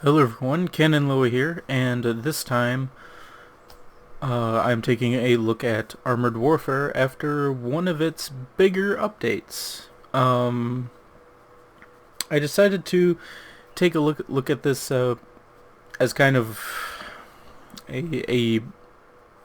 Hello everyone, Ken and Loa here, and this time I'm taking a look at Armored Warfare after one of its bigger updates. I decided to take a look at this as kind of a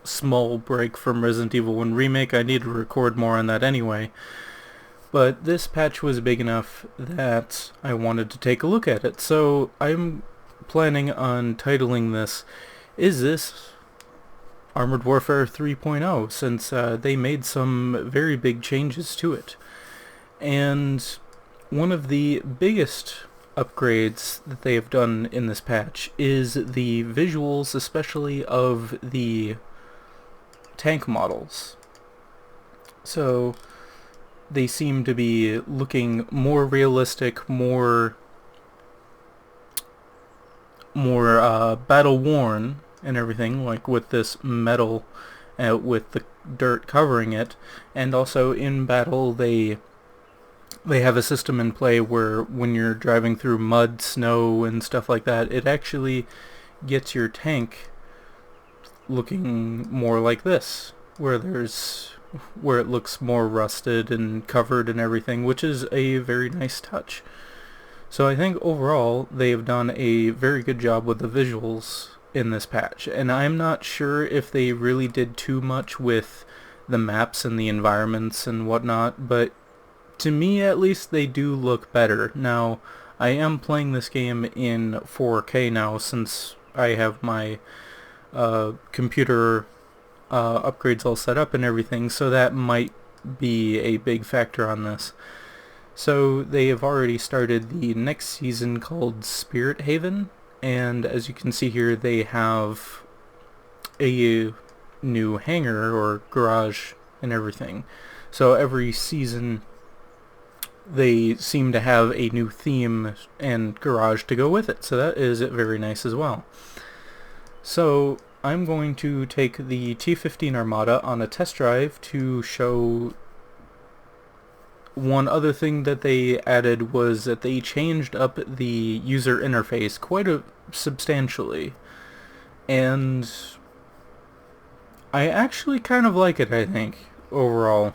small break from Resident Evil 1 Remake. I need to record more on that anyway, but this patch was big enough that I wanted to take a look at it. So I'm planning on titling this, Is This Armored Warfare 3.0, since they made some very big changes to it. And one of the biggest upgrades that they have done in this patch is the visuals, especially of the tank models. So they seem to be looking more realistic, more battle worn and everything, like with this metal with the dirt covering it. And also in battle they have a system in play where when you're driving through mud, snow and stuff like that, it actually gets your tank looking more like this, where it looks more rusted and covered and everything, which is a very nice touch. So I think overall they have done a very good job with the visuals in this patch, and I'm not sure if they really did too much with the maps and the environments and whatnot, but to me at least they do look better. Now, I am playing this game in 4K now since I have my computer upgrades all set up and everything, so that might be a big factor on this. So they have already started the next season called Spirit Haven, and as you can see here, they have a new hangar or garage and everything. So every season they seem to have a new theme and garage to go with it, so that is very nice as well. So I'm going to take the T-15 Armada on a test drive to show. One other thing that they added was that they changed up the user interface quite substantially, and I actually kind of like it, I think, overall.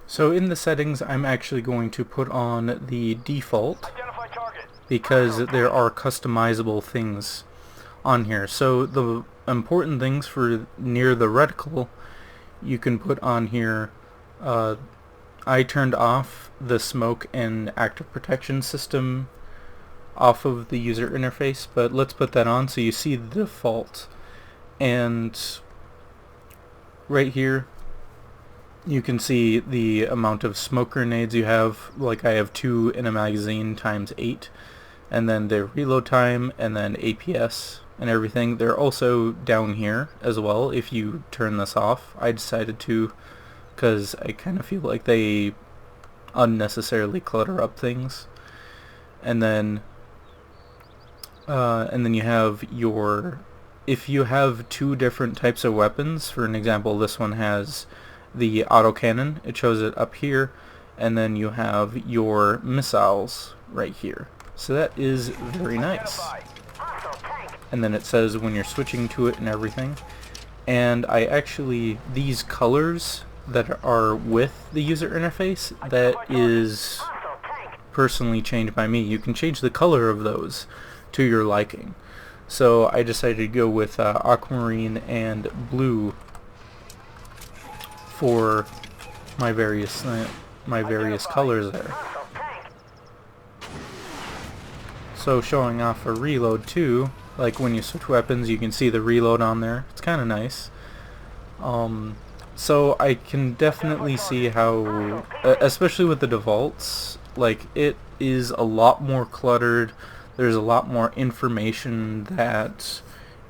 So in the settings, I'm actually going to put on the default because there are customizable things on here. So the important things for near the reticle, you can put on here. I turned off the smoke and active protection system off of the user interface, but let's put that on so you see the default. And right here you can see the amount of smoke grenades you have. Like I have 2 in a magazine times 8, and then their reload time, and then APS and everything. They're also down here as well if you turn this off. I decided to, because I kind of feel like they unnecessarily clutter up things. And then you have your, if you have 2 different types of weapons, for an example, this one has the autocannon, it shows it up here, and then you have your missiles right here. So that is very nice. And then it says when you're switching to it and everything. And I actually, these colors that are with the user interface, that is personally changed by me. You can change the color of those to your liking. So I decided to go with aquamarine and blue for my various colors there. So showing off a reload too, like when you switch weapons you can see the reload on there. It's kind of nice. So I can definitely see how, especially with the defaults, like it is a lot more cluttered. There's a lot more information that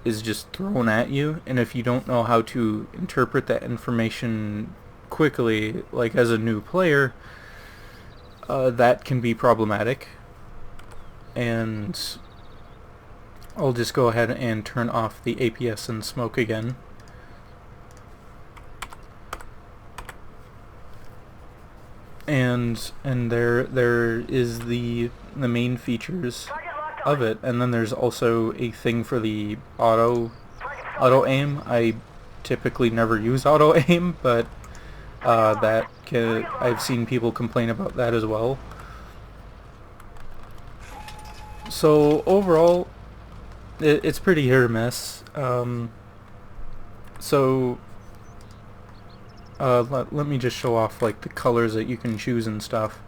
is just thrown at you, and if you don't know how to interpret that information quickly, like as a new player, that can be problematic. And I'll just go ahead and turn off the APS and smoke again. and there is the main features of it, and then there's also a thing for the auto aim. I typically never use auto aim, but I've seen people complain about that as well. So overall, it's pretty hit or miss. So let me just show off like the colors that you can choose and stuff.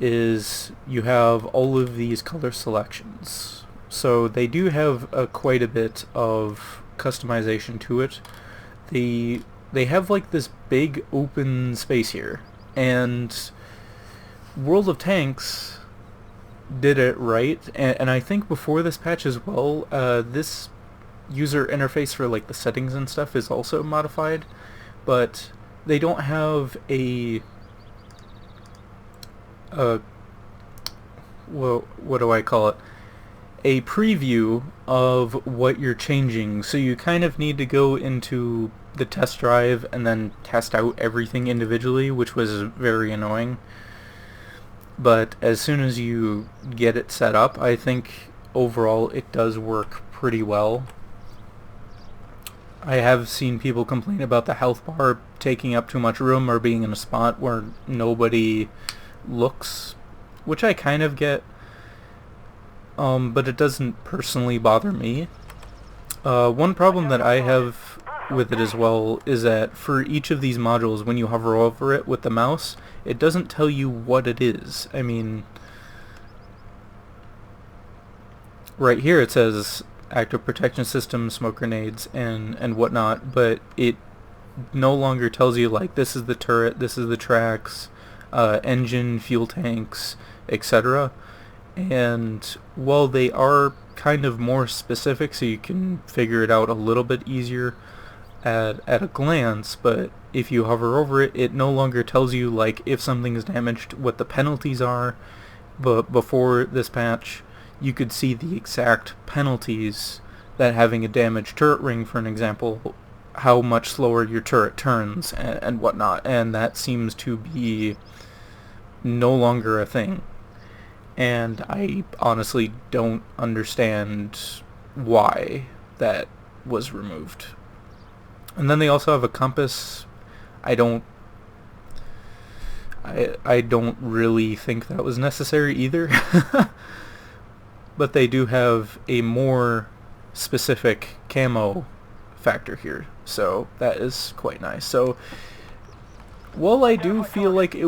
Is you have all of these color selections. So they do have quite a bit of customization to it. They have like this big open space here, and World of Tanks did it right, and I think before this patch as well, this user interface for like the settings and stuff is also modified, but they don't have well, what do I call it? A preview of what you're changing, so you kind of need to go into the test drive and then test out everything individually, which was very annoying. But as soon as you get it set up, I think overall it does work pretty well. I have seen people complain about the health bar taking up too much room or being in a spot where nobody looks, which I kind of get, but it doesn't personally bother me. One problem that I have with it as well is that for each of these modules, when you hover over it with the mouse, it doesn't tell you what it is. I mean, right here it says active protection system, smoke grenades, and whatnot, but it no longer tells you like this is the turret, this is the tracks, engine, fuel tanks, etc. And while they are kind of more specific, so you can figure it out a little bit easier at a glance, but if you hover over it, it no longer tells you like if something is damaged, what the penalties are. But before this patch, you could see the exact penalties that having a damaged turret ring, for an example, how much slower your turret turns and whatnot, and that seems to be no longer a thing. And I honestly don't understand why that was removed. And then they also have a compass. I don't really think that was necessary either. But they do have a more specific camo factor here, so that is quite nice. So while I do feel like it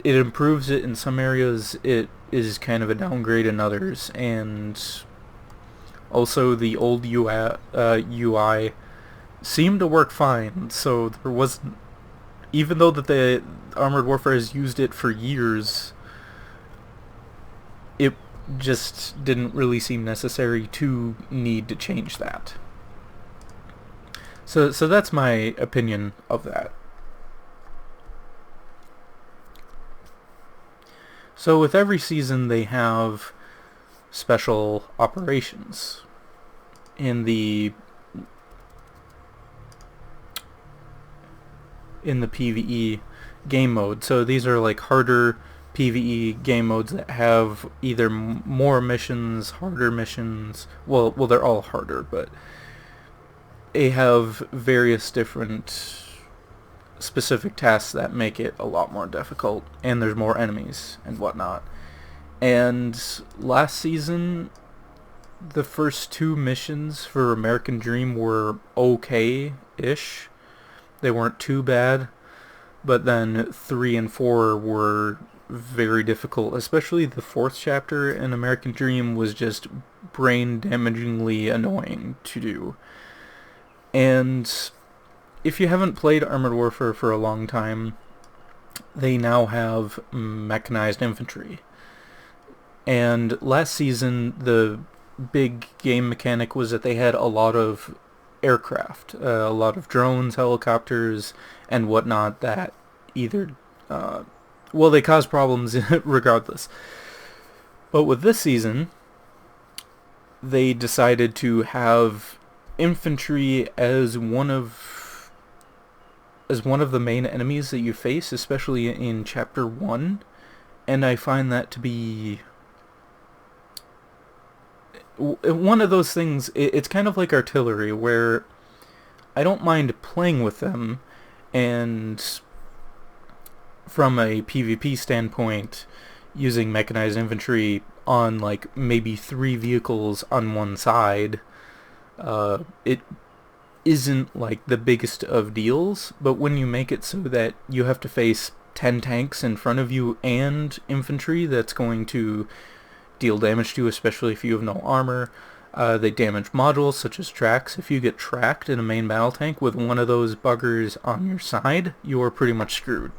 improves it in some areas, it is kind of a downgrade in others, and also the old UI seemed to work fine, so there wasn't, even though that the Armored Warfare has used it for years, it just didn't really seem necessary to need to change that. So that's my opinion of that. So with every season they have special operations in the PvE game mode. So these are like harder PvE game modes that have either more missions, harder missions. Well, they're all harder, but they have various different specific tasks that make it a lot more difficult, and there's more enemies and whatnot. And last season, the first two missions for American Dream were okay-ish. They weren't too bad, but then 3 and 4 were very difficult, especially the fourth chapter in American Dream was just brain-damagingly annoying to do. And if you haven't played Armored Warfare for a long time, they now have mechanized infantry. And last season, the big game mechanic was that they had a lot of aircraft, a lot of drones, helicopters, and whatnot that either, they cause problems regardless. But with this season, they decided to have infantry as one of as one of the main enemies that you face, especially in Chapter 1, and I find that to be one of those things. It's kind of like artillery, where I don't mind playing with them, and from a PvP standpoint, using mechanized infantry on like maybe 3 vehicles on one side, it isn't like the biggest of deals, but when you make it so that you have to face 10 tanks in front of you and infantry that's going to deal damage to you, especially if you have no armor, they damage modules such as tracks. If you get tracked in a main battle tank with one of those buggers on your side, you're pretty much screwed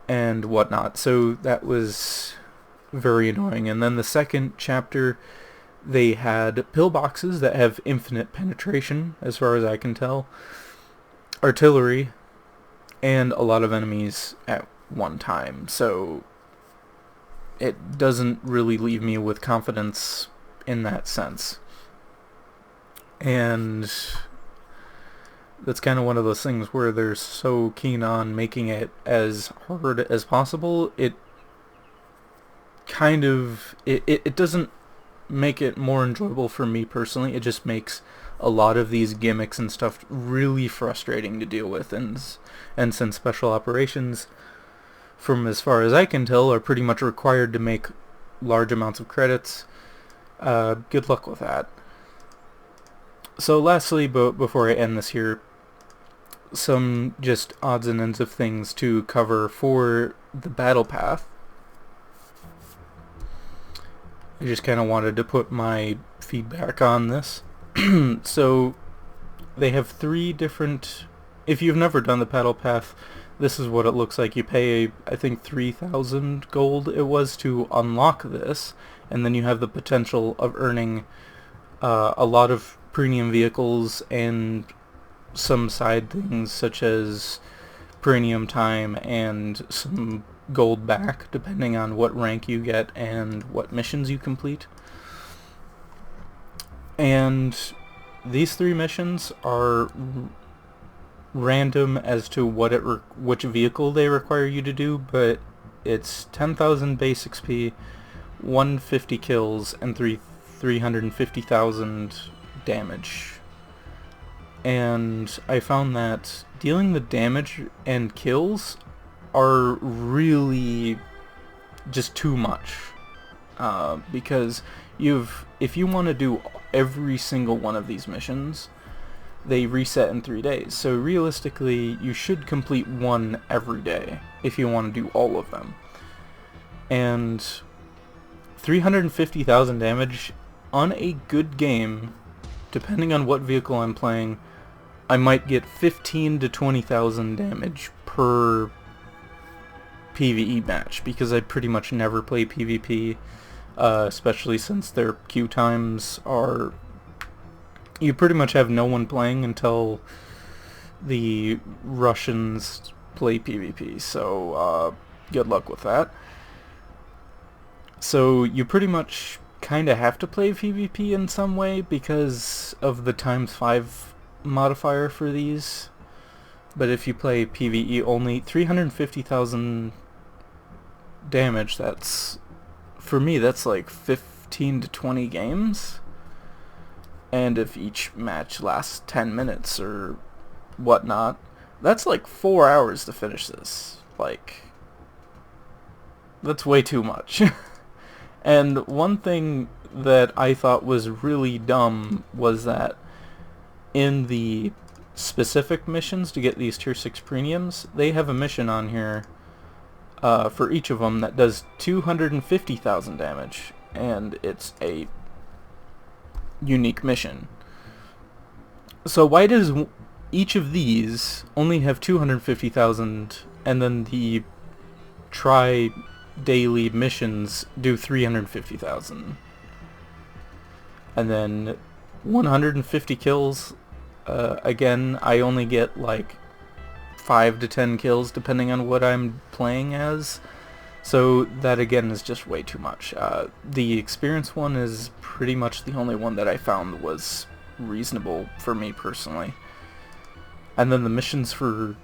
and whatnot. So that was very annoying. And then the second chapter, they had pillboxes that have infinite penetration, as far as I can tell, artillery, and a lot of enemies at one time. So it doesn't really leave me with confidence in that sense. And that's kind of one of those things where they're so keen on making it as hard as possible. It kind of, it doesn't make it more enjoyable for me personally. It just makes a lot of these gimmicks and stuff really frustrating to deal with. And since special operations, from as far as I can tell, are pretty much required to make large amounts of credits, good luck with that. So lastly, before I end this here, some just odds and ends of things to cover for the battle path. I just kind of wanted to put my feedback on this. So they have 3 different, if you've never done the battle path, this is what it looks like. You pay, I think 3,000 gold it was to unlock this, and then you have the potential of earning a lot of premium vehicles and some side things such as premium time and some gold back depending on what rank you get and what missions you complete. And these 3 missions are random as to which vehicle they require you to do, but it's 10,000 base XP, 150 kills, and 350,000 damage. And I found that dealing the damage and kills are really just too much, because if you want to do every single one of these missions, they reset in 3 days. So realistically, you should complete one every day if you want to do all of them. And 350,000 damage on a good game, depending on what vehicle I'm playing, I might get 15 to 20,000 damage per PvE match, because I pretty much never play PvP, especially since their queue times are, you pretty much have no one playing until the Russians play PvP, so good luck with that. So you pretty much kind of have to play PvP in some way because of the ×5 modifier for these. But if you play PvE only, 350,000 damage, that's, for me, that's like 15 to 20 games. And if each match lasts 10 minutes or whatnot, that's like 4 hours to finish this. Like, that's way too much. And one thing that I thought was really dumb was that in the specific missions to get these tier 6 premiums, they have a mission on here for each of them that does 250,000 damage, and it's a unique mission. So why does each of these only have 250,000 and then the daily missions do 350,000? And then 150 kills, again, I only get like 5 to 10 kills depending on what I'm playing as, so that again is just way too much. The experience one is pretty much the only one that I found was reasonable for me personally. And then the missions for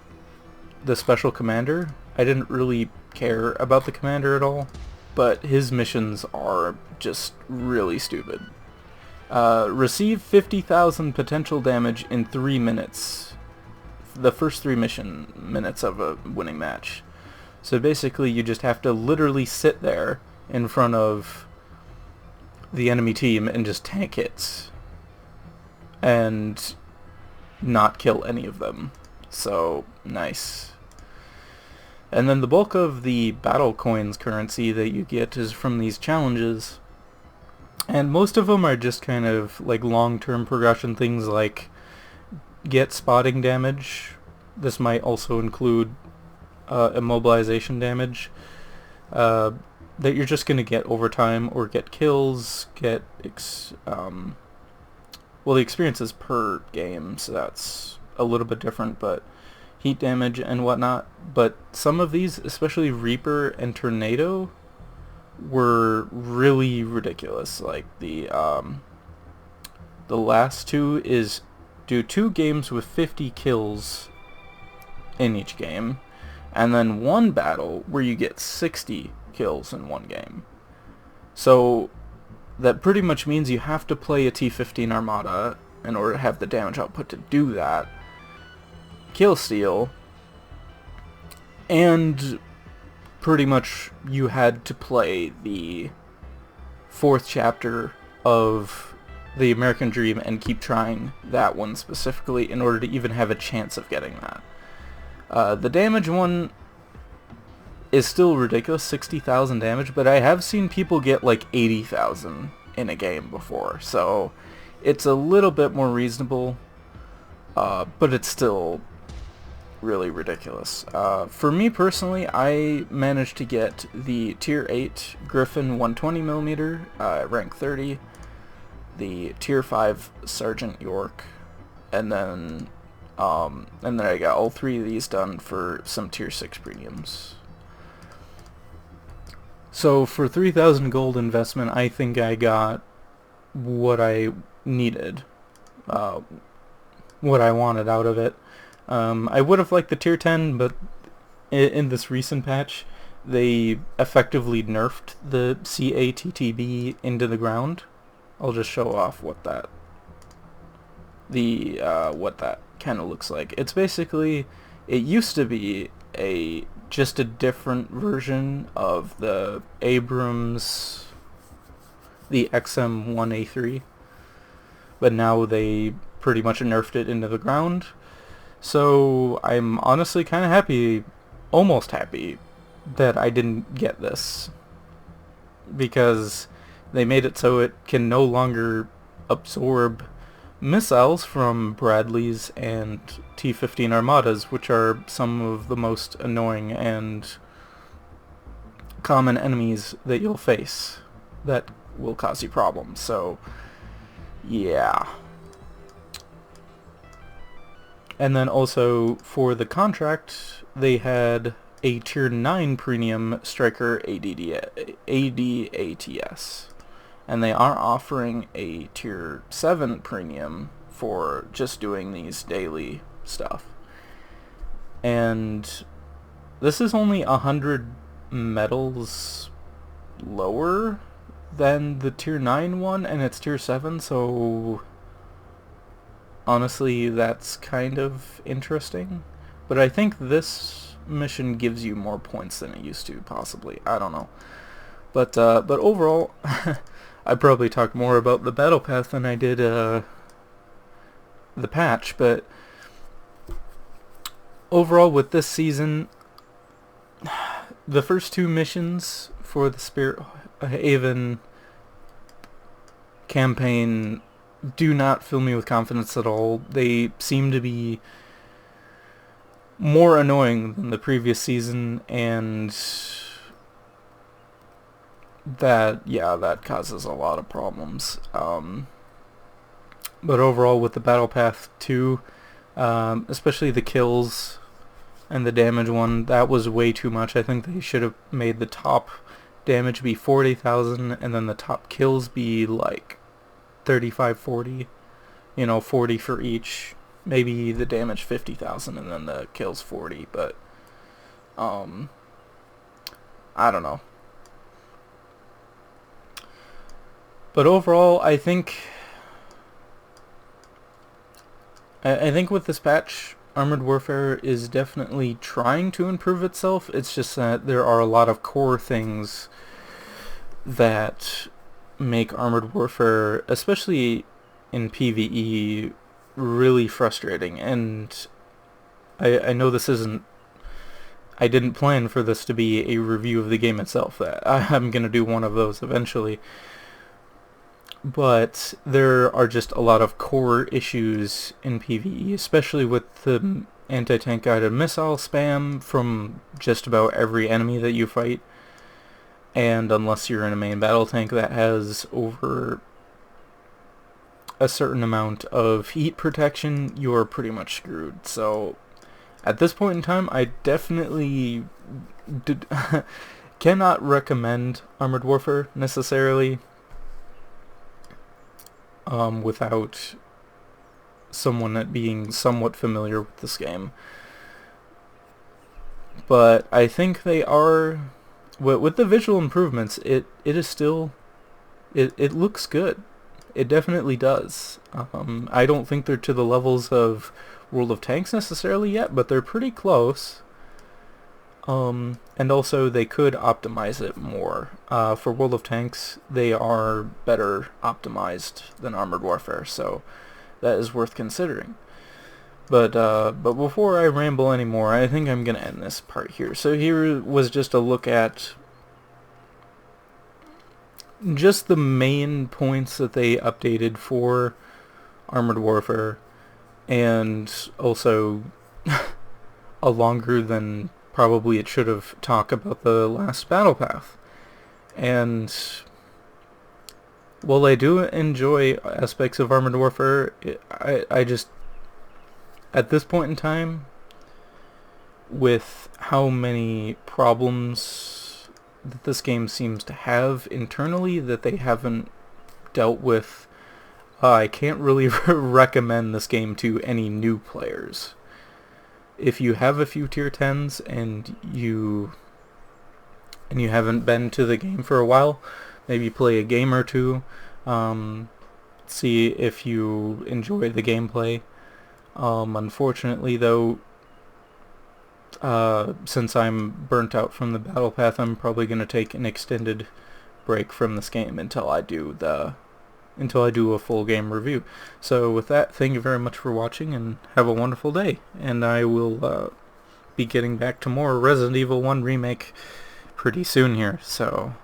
the special commander. I didn't really care about the commander at all, but his missions are just really stupid. Receive 50,000 potential damage in 3 minutes. The first 3 mission minutes of a winning match. So basically you just have to literally sit there in front of the enemy team and just tank hits. And not kill any of them. So, nice. And then the bulk of the battle coins currency that you get is from these challenges. And most of them are just kind of like long-term progression things like get spotting damage. This might also include immobilization damage that you're just going to get over time, or get kills, get well, the experience is per game, so that's a little bit different, but heat damage and whatnot. But some of these, especially Reaper and Tornado, were really ridiculous. Like the last two is do 2 games with 50 kills in each game, and then 1 battle where you get 60 kills in 1 game. So that pretty much means you have to play a T-15 Armada in order to have the damage output to do that. Kill steal, and pretty much you had to play the 4th chapter of the American Dream and keep trying that one specifically in order to even have a chance of getting that. The damage one is still ridiculous, 60,000 damage, but I have seen people get like 80,000 in a game before, so it's a little bit more reasonable, but it's still really ridiculous. For me personally, I managed to get the Tier 8 Griffin 120mm, rank 30, the Tier 5 Sergeant York, and then I got all 3 of these done for some Tier 6 premiums. So for 3,000 gold investment, I think I got what I needed, what I wanted out of it. I would have liked the Tier 10, but in this recent patch, they effectively nerfed the CATTB into the ground. I'll just show off what that kind of looks like. It's basically, it used to be just a different version of the Abrams, the XM1A3, but now they pretty much nerfed it into the ground. So I'm honestly kind of happy, almost happy, that I didn't get this, because they made it so it can no longer absorb missiles from Bradleys and T-15 Armadas, which are some of the most annoying and common enemies that you'll face that will cause you problems. So, yeah. And then also for the contract, they had a Tier 9 Premium Striker ADATS. And they are offering a Tier 7 Premium for just doing these daily stuff. And this is only 100 medals lower than the Tier 9 one, and it's Tier 7, so honestly that's kind of interesting. But I think this mission gives you more points than it used to, possibly. I don't know. But overall, I probably talked more about the battle path than I did the patch, but overall with this season, the first 2 missions for the Spirit Haven campaign do not fill me with confidence at all. They seem to be more annoying than the previous season, and that causes a lot of problems. But overall with the Battle Path 2, especially the kills and the damage one, that was way too much. I think they should have made the top damage be 40,000 and then the top kills be like 35, 40. 40 for each. Maybe the damage 50,000 and then the kills 40, but I don't know. But overall, I think with this patch, Armored Warfare is definitely trying to improve itself. It's just that there are a lot of core things that make Armored Warfare, especially in PvE, really frustrating. And I know this isn't... I didn't plan for this to be a review of the game itself. I'm going to do one of those eventually. But there are just a lot of core issues in PvE, especially with the anti-tank guided missile spam from just about every enemy that you fight. And unless you're in a main battle tank that has over a certain amount of heat protection, you're pretty much screwed. So at this point in time, I definitely cannot recommend Armored Warfare necessarily without someone being somewhat familiar with this game. But I think they are, with the visual improvements, it is still, it looks good. It definitely does. I don't think they're to the levels of World of Tanks necessarily yet, but they're pretty close. And also they could optimize it more. For World of Tanks, they are better optimized than Armored Warfare, so that is worth considering. But before I ramble anymore, I think I'm gonna end this part here. So here was just a look at just the main points that they updated for Armored Warfare, and also a longer than probably it should have talk about the last battle path. And while I do enjoy aspects of Armored Warfare, I just, at this point in time, with how many problems that this game seems to have internally that they haven't dealt with, I can't really recommend this game to any new players. If you have a few tier 10s and you haven't been to the game for a while, maybe play a game or two, see if you enjoy the gameplay. Unfortunately though, since I'm burnt out from the battle path, I'm probably going to take an extended break from this game until I do a full game review. So with that, thank you very much for watching, and have a wonderful day. And I will be getting back to more Resident Evil 1 Remake pretty soon here, so